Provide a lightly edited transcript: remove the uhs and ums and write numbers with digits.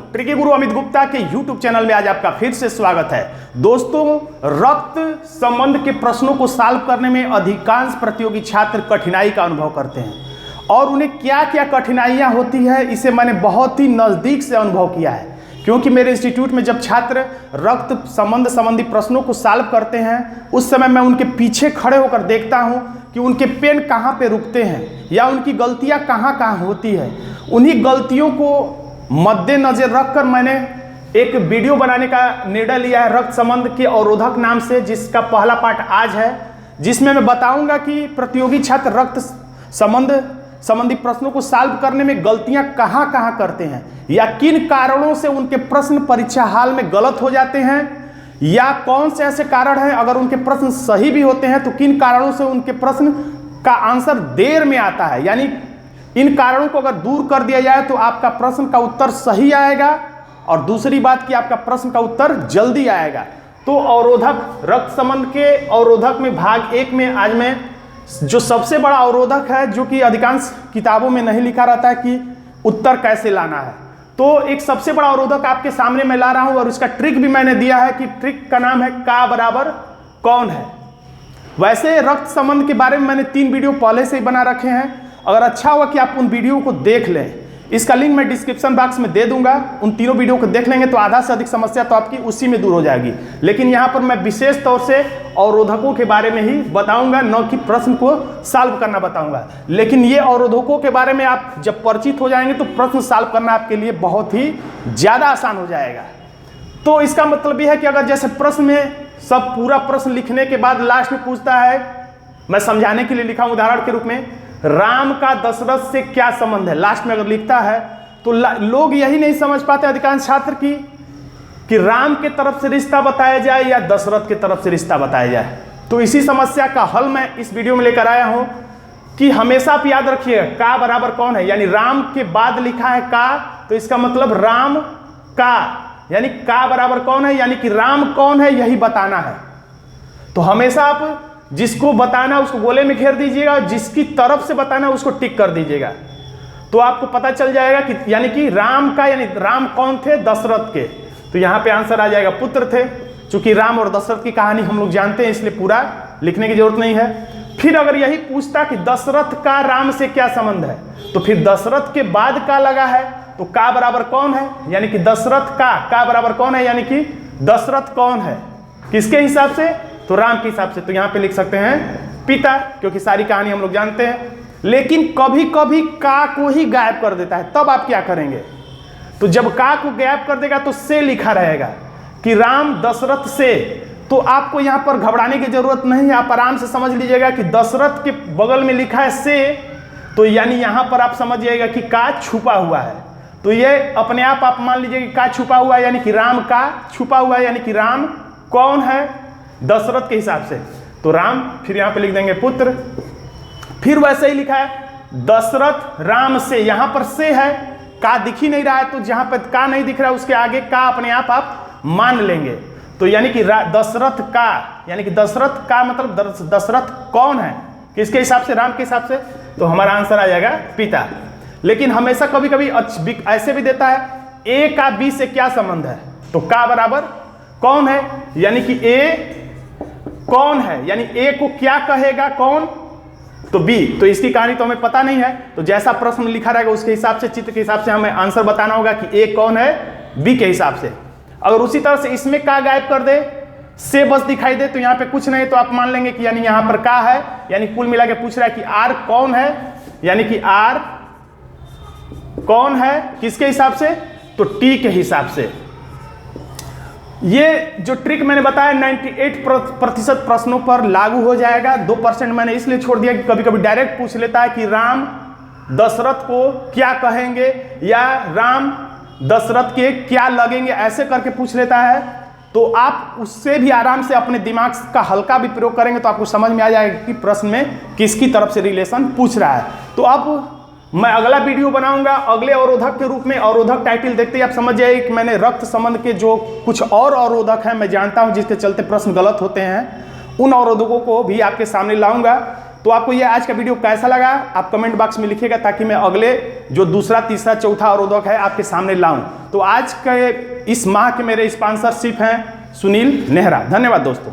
Tricky गुरु अमित गुप्ता के YouTube channel में आज आपका फिर से स्वागत है। दोस्तों, रक्त संबंध के प्रश्नों को सॉल्व करने में अधिकांश प्रतियोगी छात्र कठिनाई का अनुभव करते हैं और उन्हें क्या क्या कठिनाइयां होती है इसे मैंने बहुत ही नज़दीक से अनुभव किया है, क्योंकि मेरे इंस्टीट्यूट में जब छात्र रक्त संबंध संबंधी प्रश्नों को सॉल्व करते हैं उस समय मैं उनके पीछे खड़े होकर देखता हूं कि उनके पेन कहां पे रुकते हैं या उनकी गलतियां कहां कहां होती है। उन्हीं गलतियों को मद्देनजर रखकर मैंने एक वीडियो बनाने का निर्णय लिया है रक्त संबंध के अवरोधक नाम से, जिसका पहला पार्ट आज है, जिसमें मैं बताऊंगा कि प्रतियोगी छात्र रक्त संबंधी प्रश्नों को सॉल्व करने में गलतियां कहां कहां करते हैं या किन कारणों से उनके प्रश्न परीक्षा हाल में गलत हो जाते हैं, या कौन से ऐसे कारण हैं अगर उनके प्रश्न सही भी होते हैं तो किन कारणों से उनके प्रश्न का आंसर देर में आता है। यानी इन कारणों को अगर दूर कर दिया जाए तो आपका प्रश्न का उत्तर सही आएगा, और दूसरी बात कि आपका प्रश्न का उत्तर जल्दी आएगा। तो अवरोधक, रक्त संबंध के अवरोधक में भाग 1 में आज मैं जो सबसे बड़ा अवरोधक है, जो कि अधिकांश किताबों में नहीं लिखा रहता है कि उत्तर कैसे लाना है, तो एक सबसे बड़ा अवरोधक आपके सामने मैं ला रहा हूं और उसका ट्रिक भी मैंने दिया है कि ट्रिक का नाम है का बराबर कौन है। वैसे रक्त संबंध के बारे में मैंने 3 वीडियो पहले से ही बना रखे हैं, अगर अच्छा हुआ कि आप उन वीडियो को देख लें। इसका लिंक मैं डिस्क्रिप्शन बॉक्स में दे दूंगा, उन तीनों वीडियो को देख लेंगे तो आधा से अधिक समस्या तो आपकी उसी में दूर हो जाएगी। लेकिन यहाँ पर मैं विशेष तौर से अवरोधकों के बारे में ही बताऊंगा, न कि प्रश्न को सॉल्व करना बताऊंगा। लेकिन ये अवरोधकों के बारे में आप जब परिचित हो जाएंगे तो प्रश्न सॉल्व करना आपके लिए बहुत ही ज़्यादा आसान हो जाएगा। तो इसका मतलब यह है कि अगर जैसे प्रश्न में सब पूरा प्रश्न लिखने के बाद लास्ट में पूछता है, मैं समझाने के लिए लिखा हूं उदाहरण के रूप में, राम का दशरथ से क्या संबंध है, लास्ट में अगर लिखता है तो लोग यही नहीं समझ पाते अधिकांश छात्र कि राम के तरफ से रिश्ता बताया जाए या दशरथ के तरफ से रिश्ता बताया जाए। तो इसी समस्या का हल मैं इस वीडियो में लेकर आया हूं कि हमेशा आप याद रखिएगा का बराबर कौन है, यानी राम के बाद लिखा है का तो इसका मतलब राम का, यानी का बराबर कौन है, यानी कि राम कौन है यही बताना है। तो हमेशा आप जिसको बताना उसको गोले में घेर दीजिएगा और जिसकी तरफ से बताना उसको टिक कर दीजिएगा, तो आपको पता चल जाएगा कि यानी कि राम का, यानी राम कौन थे, दशरथ के। तो यहाँ पे आंसर आ जाएगा पुत्र थे। चूंकि राम और दशरथ की कहानी हम लोग जानते हैं इसलिए पूरा लिखने की जरूरत नहीं है। फिर अगर यही पूछता कि दशरथ का राम से क्या संबंध है, तो फिर दशरथ के बाद का लगा है तो का बराबर कौन है, यानी कि दशरथ का बराबर कौन है, यानी कि दशरथ कौन है, किसके हिसाब से, तो राम के हिसाब से। तो यहां पे लिख सकते हैं पिता, क्योंकि सारी कहानी हम लोग जानते हैं। लेकिन कभी कभी का को ही गायब कर देता है, तब आप क्या करेंगे, तो जब का को गायब कर देगा तो से लिखा रहेगा कि राम दशरथ से, तो आपको यहां पर घबराने की जरूरत नहीं है। आप आराम से समझ लीजिएगा कि दशरथ के बगल में लिखा है से, तो यानी यहां पर आप समझ जाइएगा कि का छुपा हुआ है। तो ये अपने आप मान लीजिए कि का छुपा हुआ है, यानी कि राम का छुपा हुआ है, यानी कि राम कौन है, दशरथ के हिसाब से। तो राम, फिर यहां पे लिख देंगे पुत्र। फिर वैसे ही लिखा है दशरथ राम से, यहां पर से है, का दिख ही नहीं रहा है, तो जहां पर का नहीं दिख रहा है उसके आगे का अपने आप मान लेंगे। तो यानी कि दशरथ का, यानी कि दशरथ का मतलब दशरथ कौन है, किसके हिसाब से, राम के हिसाब से। तो हमारा आंसर आ जाएगा पिता। लेकिन हमेशा कभी कभी ऐसे भी देता है ए का बी से क्या संबंध है, तो का बराबर कौन है, यानी कि ए कौन है, यानी ए को क्या कहेगा कौन, तो बी। तो इसकी कहानी तो हमें पता नहीं है, तो जैसा प्रश्न लिखा रहेगा उसके हिसाब से, चित्र के हिसाब से हमें आंसर बताना होगा कि ए कौन है, बी के हिसाब से। अगर उसी तरह से इसमें का गायब कर दे, से बस दिखाई दे, तो यहाँ पे कुछ नहीं, तो आप मान लेंगे कि यानी यहाँ पर का है, यानी कुल मिला के पूछ रहा है कि आर कौन है, यानी कि आर कौन है, किसके हिसाब से, तो टी के हिसाब से। ये जो ट्रिक मैंने बताया 98% प्रश्नों पर लागू हो जाएगा। 2% मैंने इसलिए छोड़ दिया कि कभी कभी डायरेक्ट पूछ लेता है कि राम दशरथ को क्या कहेंगे या राम दशरथ के क्या लगेंगे, ऐसे करके पूछ लेता है। तो आप उससे भी आराम से अपने दिमाग का हल्का भी प्रयोग करेंगे तो आपको समझ में आ जाएगा कि प्रश्न में किसकी तरफ से रिलेशन पूछ रहा है। तो अब मैं अगला वीडियो बनाऊंगा अगले अवरोधक के रूप में। अवरोधक टाइटल देखते ही आप समझ जाइए कि मैंने रक्त संबंध के जो कुछ और अवरोधक हैं मैं जानता हूं जिसके चलते प्रश्न गलत होते हैं, उन अवरोधकों को भी आपके सामने लाऊंगा। तो आपको ये आज का वीडियो कैसा लगा आप कमेंट बॉक्स में लिखिएगा, ताकि मैं अगले जो दूसरा, तीसरा, चौथा अवरोधक है आपके सामने लाऊं। तो आज के इस माह के मेरे स्पॉन्सरशिप हैं सुनील नेहरा। धन्यवाद दोस्तों।